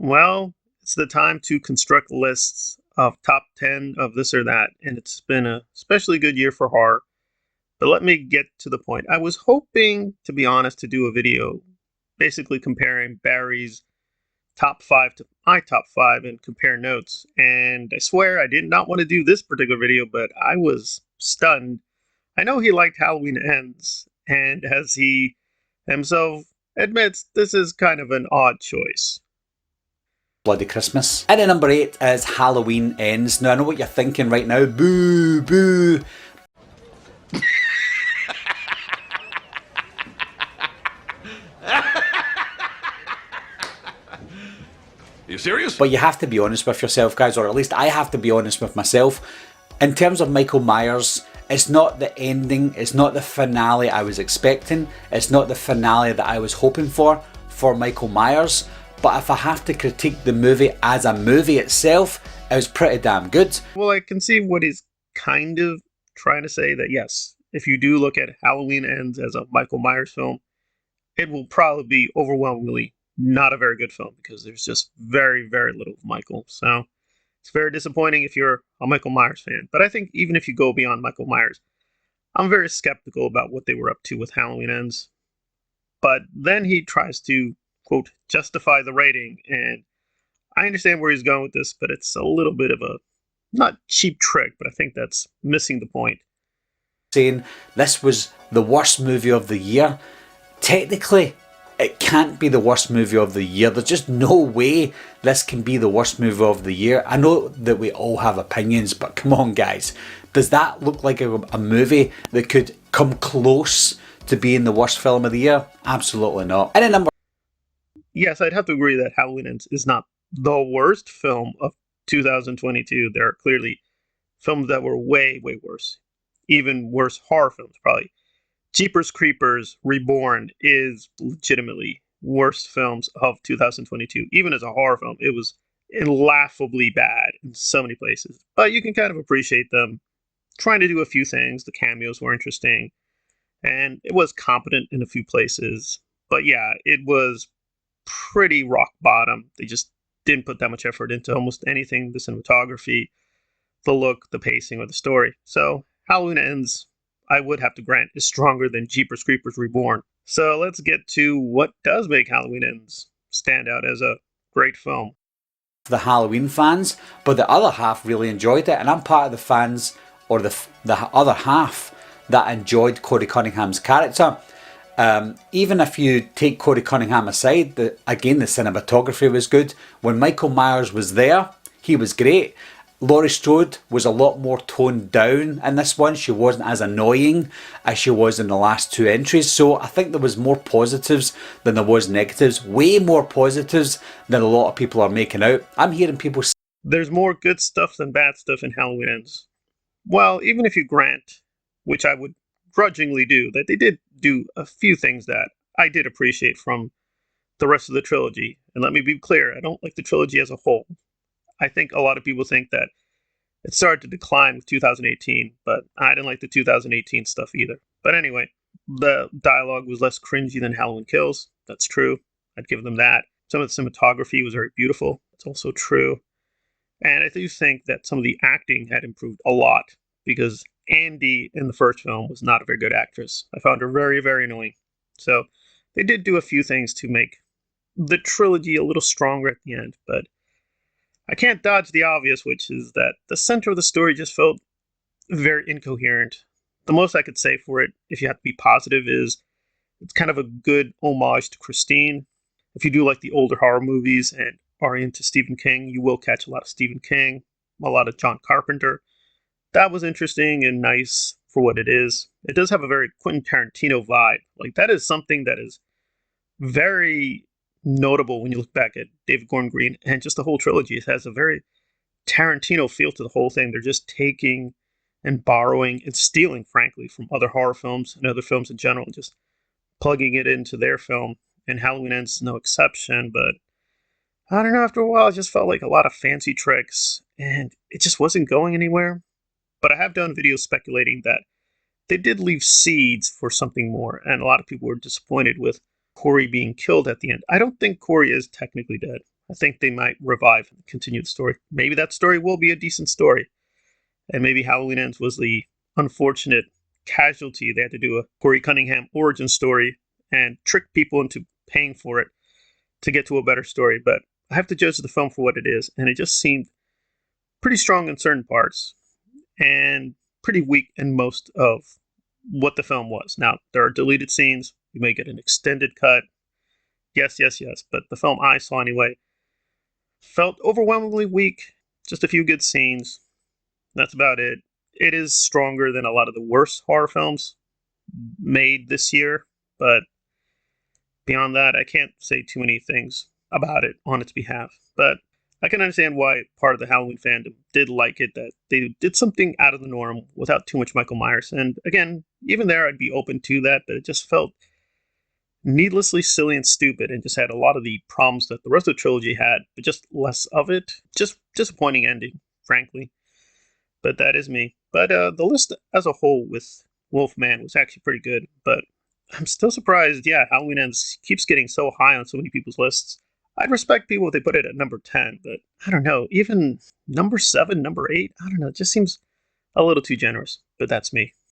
Well, it's the time to construct lists of top 10 of this or that, and it's been a especially good year for horror. But let me get to the point. I was hoping, to be honest, to do a video basically comparing Barry's top 5 to my top 5 and compare notes. And I swear I did not want to do this particular video, but I was stunned. I know he liked Halloween Ends, and as he himself admits, this is kind of an odd choice. Bloody Christmas. And at number 8 is Halloween Ends. Now I know what you're thinking right now. Boo, boo. Are you serious? But you have to be honest with yourself, guys, or at least I have to be honest with myself. In terms of Michael Myers, it's not the ending, it's not the finale I was expecting, it's not the finale that I was hoping for Michael Myers. But if I have to critique the movie as a movie itself, it was pretty damn good. Well, I can see what he's kind of trying to say, that yes, if you do look at Halloween Ends as a Michael Myers film, it will probably be overwhelmingly not a very good film because there's just very, very little of Michael. So it's very disappointing if you're a Michael Myers fan. But I think even if you go beyond Michael Myers, I'm very skeptical about what they were up to with Halloween Ends. But then he tries to, quote, justify the rating. And I understand where he's going with this, but it's a little bit of a, not cheap trick, but I think that's missing the point. Saying this was the worst movie of the year. Technically, it can't be the worst movie of the year. There's just no way this can be the worst movie of the year. I know that we all have opinions, but come on, guys. Does that look like a movie that could come close to being the worst film of the year? Absolutely not. And at number... Yes, I'd have to agree that Halloween Ends is not the worst film of 2022. There are clearly films that were way, way worse. Even worse horror films, probably. Jeepers Creepers Reborn is legitimately worst films of 2022. Even as a horror film, it was laughably bad in so many places. But you can kind of appreciate them trying to do a few things. The cameos were interesting, and it was competent in a few places. But yeah, it was pretty rock bottom. They just didn't put that much effort into almost anything. The cinematography, the look, the pacing, or the story. So Halloween Ends, I would have to grant, is stronger than Jeepers Creepers Reborn. So let's get to what does make Halloween Ends stand out as a great film. The Halloween fans, but the other half really enjoyed it, and I'm part of the fans, or the other half, that enjoyed Corey Cunningham's character. Even if you take Corey Cunningham aside, again, the cinematography was good. When Michael Myers was there, he was great. Laurie Strode was a lot more toned down in this one. She wasn't as annoying as she was in the last two entries. So I think there was more positives than there was negatives. Way more positives than a lot of people are making out. I'm hearing people say there's more good stuff than bad stuff in Halloween Ends. Well, even if you grant, which I would grudgingly do, that they did do a few things that I did appreciate from the rest of the trilogy. And let me be clear, I don't like the trilogy as a whole. I think a lot of people think that it started to decline with 2018, but I didn't like the 2018 stuff either. But anyway, the dialogue was less cringy than Halloween Kills. That's true. I'd give them that. Some of the cinematography was very beautiful. That's also true. And I do think that some of the acting had improved a lot because Andy in the first film was not a very good actress. I found her very, very annoying. So they did do a few things to make the trilogy a little stronger at the end, but I can't dodge the obvious, which is that the center of the story just felt very incoherent. The most I could say for it, if you have to be positive, is it's kind of a good homage to Christine. If you do like the older horror movies and are into Stephen King, you will catch a lot of Stephen King, a lot of John Carpenter. That was interesting and nice for what it is. It does have a very Quentin Tarantino vibe. Like, that is something that is very notable when you look back at David Gordon Green and just the whole trilogy. It has a very Tarantino feel to the whole thing. They're just taking and borrowing and stealing, frankly, from other horror films and other films in general, and just plugging it into their film. And Halloween Ends is no exception, but I don't know, after a while, it just felt like a lot of fancy tricks, and it just wasn't going anywhere. But I have done videos speculating that they did leave seeds for something more, and a lot of people were disappointed with Corey being killed at the end. I don't think Corey is technically dead. I think they might revive and continue the story. Maybe that story will be a decent story. And maybe Halloween Ends was the unfortunate casualty. They had to do a Corey Cunningham origin story and trick people into paying for it to get to a better story. But I have to judge the film for what it is, and it just seemed pretty strong in certain parts and pretty weak in most of what the film was. Now, there are deleted scenes. You may get an extended cut. Yes, yes, yes. But the film I saw anyway felt overwhelmingly weak. Just a few good scenes. That's about it. It is stronger than a lot of the worst horror films made this year, but beyond that, I can't say too many things about it on its behalf. But I can understand why part of the Halloween fandom did like it, that they did something out of the norm without too much Michael Myers. And again, even there, I'd be open to that, but it just felt needlessly silly and stupid and just had a lot of the problems that the rest of the trilogy had, but just less of it. Just disappointing ending, frankly. But that is me. But the list as a whole with Wolfman was actually pretty good. But I'm still surprised, yeah, Halloween Ends keeps getting so high on so many people's lists. I'd respect people if they put it at number 10, but I don't know. Even number 7, number 8, I don't know. It just seems a little too generous. But that's me.